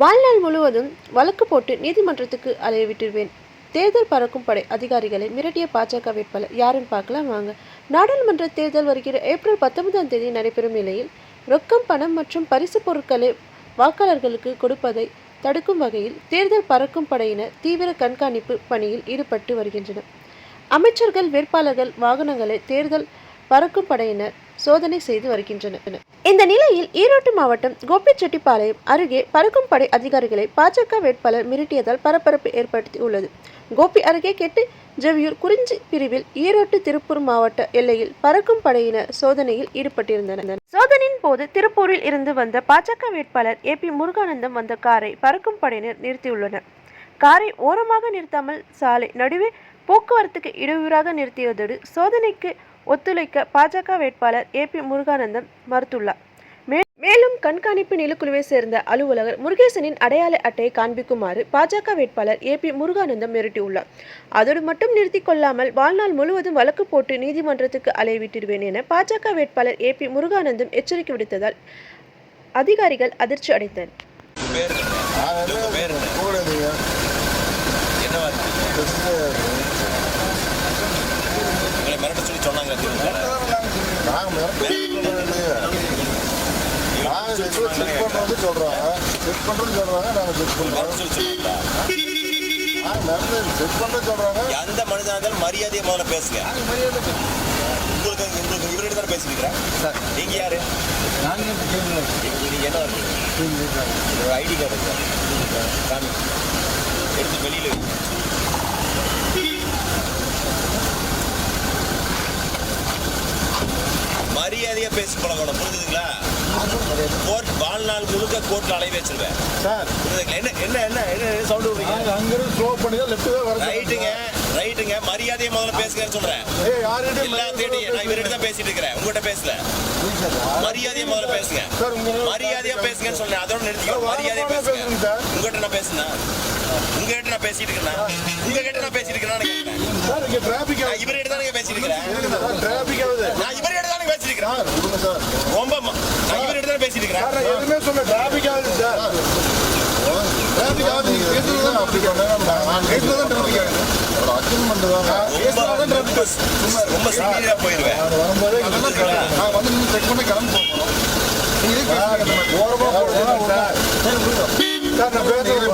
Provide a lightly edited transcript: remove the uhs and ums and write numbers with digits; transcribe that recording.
வாழ்நாள் முழுவதும் வழக்கு போட்டு நீதிமன்றத்துக்கு அலைய விட்டுருவேன். தேர்தல் பறக்கும் படை அதிகாரிகளை மிரட்டிய பாஜக வேட்பாளர் யாருன்னு பார்க்கலாம் வாங்க. நாடாளுமன்ற தேர்தல் வருகிற ஏப்ரல் 19ஆம் தேதி நடைபெறும் நிலையில் ரொக்கம், பணம் மற்றும் பரிசு பொருட்களை வாக்காளர்களுக்கு கொடுப்பதை தடுக்கும் வகையில் தேர்தல் பறக்கும் படையினர் தீவிர கண்காணிப்பு பணியில் ஈடுபட்டு வருகின்றனர். அமைச்சர்கள், வேட்பாளர்கள் வாகனங்களை தேர்தல் பறக்கும் படையினர் சோதனை செய்து வருகின்றனர். இந்த நிலையில் ஈரோடு மாவட்டம் கோபிச்செட்டிப்பாளையம் அருகே பறக்கும் படை அதிகாரிகளை பாஜக வேட்பாளர் மிரட்டியதால் பரபரப்பு ஏற்படுத்தியுள்ளது. கோபி அருகே கெட்டு ஜெவியூர் குறிஞ்சி பிரிவில் ஈரோடு திருப்பூர் மாவட்ட எல்லையில் பறக்கும் படையினர் சோதனையில் ஈடுபட்டிருந்தனர். சோதனையின் போது திருப்பூரில் இருந்து வந்த பாஜக வேட்பாளர் ஏபி முருகானந்தம் வந்த காரை பறக்கும் படையினர் நிறுத்தியுள்ளனர். காரை ஓரமாக நிறுத்தாமல் சாலை நடுவே போக்குவரத்துக்கு இடையூறாக நிறுத்தியதோடு சோதனைக்கு ஒத்துழைக்க பாஜக வேட்பாளர் ஏபி முருகானந்தம் மறுத்துள்ளார். மேலும் கண்காணிப்பு நிலக்குழுவை சேர்ந்த அலுவலர் முருகேசனின் அடையாள அட்டையை காண்பிக்குமாறு பாஜக வேட்பாளர் ஏபி முருகானந்தம் மிரட்டியுள்ளார். அதோடு மட்டும் நிறுத்தி கொள்ளாமல் வாழ்நாள் முழுவதும் வழக்கு போட்டு நீதிமன்றத்துக்கு அலைய விட்டுடுவேன் என பாஜக வேட்பாளர் ஏபி முருகானந்தம் எச்சரிக்கை விடுத்ததால் அதிகாரிகள் அதிர்ச்சி அடைந்தனர். எந்த மனிதனாலும் மரியாதையை முதல்ல பேசுங்க. உங்களுக்கு இவர்கிட்ட தானே பேசிருக்கிறேன் சார். நீங்க யாரு? நீங்க என்ன ஐடி கார்டு சாமி எடுத்து வெளியில மரியாதையா பேசி பழகணும். புரிஞ்சுதுங்களா? கோர்ட் வாழ்நாள் முழுக்க கோர்ட்ல அலைய வச்சிருவேன் சார். என்ன என்ன என்ன என்ன சவுண்ட் விடுறீங்க? அங்கிருந்து ஸ்லோ பண்ணி லெஃப்ட் வர ரைட்டுங்க. ரைட்டுங்க. மரியாதையை முதல்ல பேசுங்கன்னு சொல்றேன். எல்லாத்தையும் நான் இவர்கிட்ட தான் பேசிட்டு இருக்கிறேன், உங்ககிட்ட பேசல. மரியாதையை முதல்ல பேசுங்க. மரியாதையா பேசுங்கன்னு சொன்னேன். அதோட நிறுத்திக்கோ. மரியாதையா பேசுங்க. உங்ககிட்ட நான் பேசுனா உங்ககிட்ட நான் பேசிட்டு இருக்கேன். உங்ககிட்ட நான் பேசிட்டு இருக்கேன். இவர்கிட்ட தானே பேசிட்டு இருக்கிறேன். நான் இவர்கிட்ட தானே பேசிட்டு இருக்கிறேன். ரொம்ப நான் இவர்கிட்ட தானே பேசிட்டு இருக்கிறேன். எதுவுமே சொல்ல டிராபிக் ஆகுது சார். டிராபிக் ஆகுது. நீங்க பேசுறது தான் அப்படி நான் பேசுறது தான் டிராபிக் ஆகுது. ரொம்ப சீரியஸா போயிருவேன். நான் வந்து நீங்க செக் பண்ணி கிளம்பி போகணும். நீங்க ஓரமா போறோம் சார். நான் பேசுறது